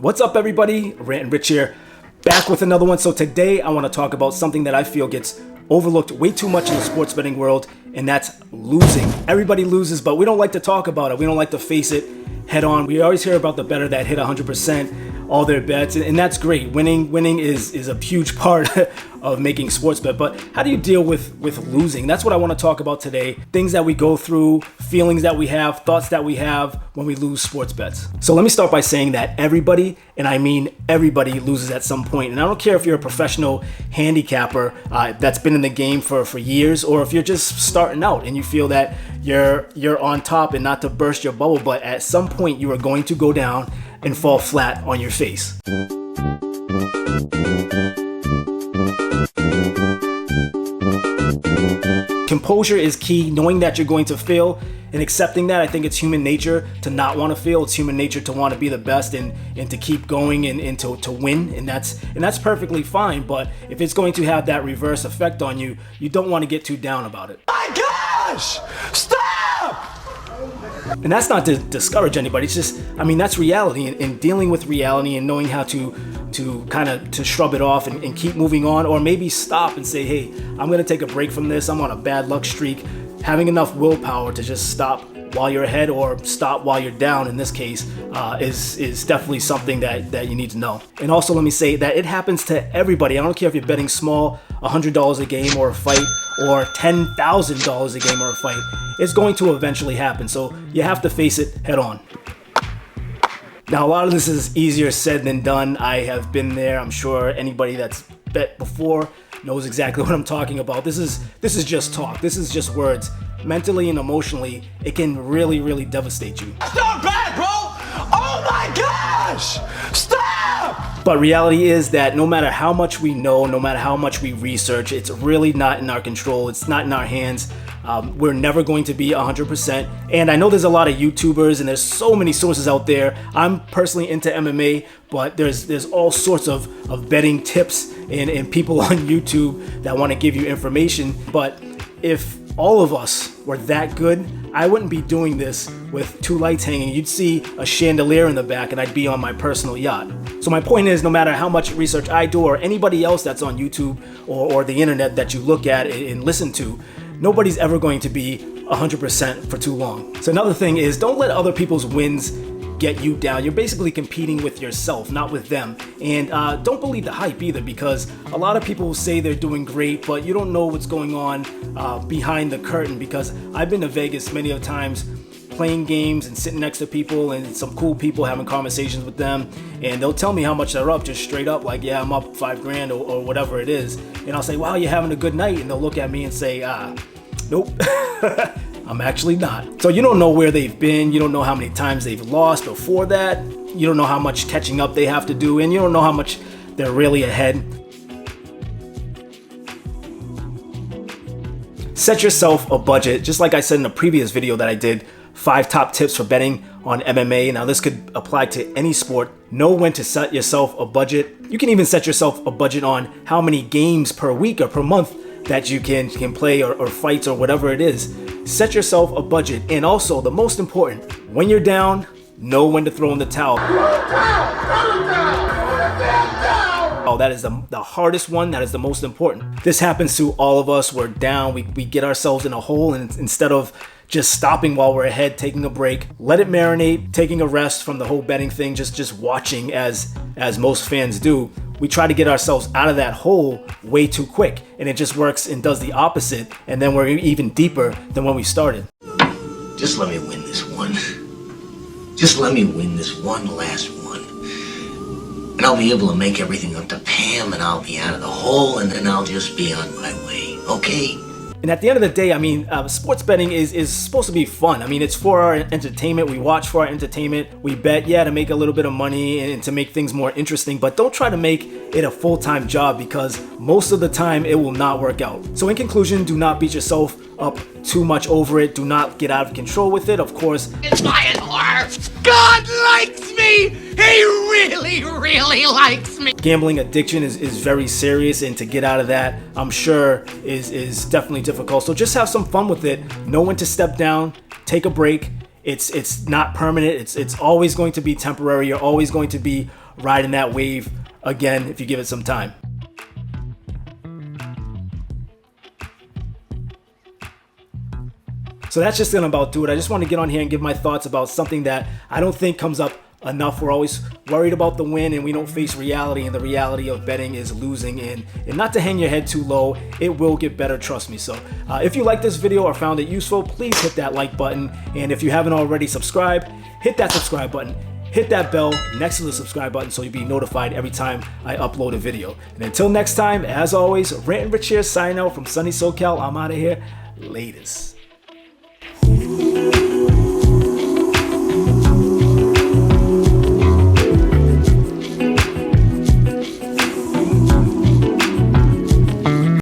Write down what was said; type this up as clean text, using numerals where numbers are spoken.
What's up, everybody? Rant and Rich here, back with another one. So today I want to talk about something that I feel gets overlooked way too much in the sports betting world, and that's losing. Everybody loses, but we don't like to talk about it. We don't like to face it head on. We always hear about the bettor that hit 100% all their bets, and that's great. Winning is a huge part of making sports bet. But how do you deal with losing? That's what I want to talk about today. Things that we go through, feelings that we have, thoughts that we have when we lose sports bets. So let me start by saying that everybody, and I mean everybody, loses at some point. And I don't care if you're a professional handicapper that's been in the game for years, or if you're just starting out and you feel that you're on top, and not to burst your bubble, but at some point you are going to go down and fall flat on your face. Composure is key, knowing that you're going to fail and accepting that. I think it's human nature to not want to fail. It's human nature to want to be the best and to keep going and to win, and that's perfectly fine. But if it's going to have that reverse effect on you, you don't want to get too down about it. My gosh! Stop! And that's not to discourage anybody. It's just, I mean, that's reality, and dealing with reality and knowing how to kind of to shrub it off and keep moving on, or maybe stop and say, hey, I'm going to take a break from this. I'm on a bad luck streak. Having enough willpower to just stop while you're ahead or stop while you're down, in this case, is definitely something that you need to know. And also, let me say that it happens to everybody. I don't care if you're betting small, $100 a game or a fight, or $10,000 a game or a fight. It's going to eventually happen, so you have to face it head on. Now, a lot of this is easier said than done. I have been there. I'm sure anybody that's bet before knows exactly what I'm talking about. This is just talk. This is just words. Mentally and emotionally, it can really devastate you. That's not bad, bro! Oh my gosh! Stop! But reality is that no matter how much we know, no matter how much we research, it's really not in our control. It's not in our hands. We're never going to be 100%. And I know there's a lot of YouTubers and there's so many sources out there. I'm personally into MMA, but there's all sorts of betting tips and people on YouTube that want to give you information. But if all of us were that good, I wouldn't be doing this with two lights hanging. You'd see a chandelier in the back and I'd be on my personal yacht. So my point is, no matter how much research I do or anybody else that's on YouTube or the internet that you look at and listen to, nobody's ever going to be 100% for too long. So another thing is, don't let other people's wins get you down. You're basically competing with yourself, not with them. And don't believe the hype either, because a lot of people say they're doing great, but you don't know what's going on behind the curtain. Because I've been to Vegas many of times playing games and sitting next to people and some cool people, having conversations with them, and they'll tell me how much they're up, just straight up, like, yeah, I'm up $5,000 or whatever it is. And I'll say, wow, you're having a good night. And they'll look at me and say, nope. I'm actually not. So you don't know where they've been. You don't know how many times they've lost before that. You don't know how much catching up they have to do, and you don't know how much they're really ahead. Set yourself a budget. Just like I said in a previous video that I did, 5 top tips for betting on MMA. Now, this could apply to any sport. Know when to set yourself a budget. You can even set yourself a budget on how many games per week or per month that you can play or fights or whatever it is. Set yourself a budget. And also, the most important, when you're down, know when to throw in the towel. Oh, that is the hardest one. That is the most important. This happens to all of us. We're down. We get ourselves in a hole, and instead of just stopping while we're ahead, taking a break, let it marinate, taking a rest from the whole betting thing, just watching as most fans do. We try to get ourselves out of that hole way too quick, and it just works and does the opposite, and then we're even deeper than when we started. Just let me win this one. Just let me win this one last one. And I'll be able to make everything up to Pam, and I'll be out of the hole, and then I'll just be on my way, okay? And at the end of the day, I mean, sports betting is supposed to be fun. I mean, it's for our entertainment. We watch for our entertainment. We bet, yeah, to make a little bit of money and to make things more interesting. But don't try to make it a full-time job, because most of the time it will not work out. So in conclusion, do not beat yourself up too much over it. Do not get out of control with it. Of course, It's my whore! God likes me! He really likes me! gambling addiction is very serious, and to get out of that, I'm sure, is definitely difficult. So just have some fun with it. Know when to step down, take a break. It's not permanent. It's always going to be temporary. You're always going to be riding that wave again if you give it some time. So that's just gonna about do it. I just want to get on here and give my thoughts about something that I don't think comes up enough. We're always worried about the win and we don't face reality, and the reality of betting is losing, and not to hang your head too low. It will get better, trust me. So if you like this video or found it useful, please hit that like button, and if you haven't already subscribed, hit that subscribe button. Hit that bell next to the subscribe button so you'll be notified every time I upload a video. And until next time, as always, Rant and Rich here, signing out from sunny SoCal. I'm out of here. Latest.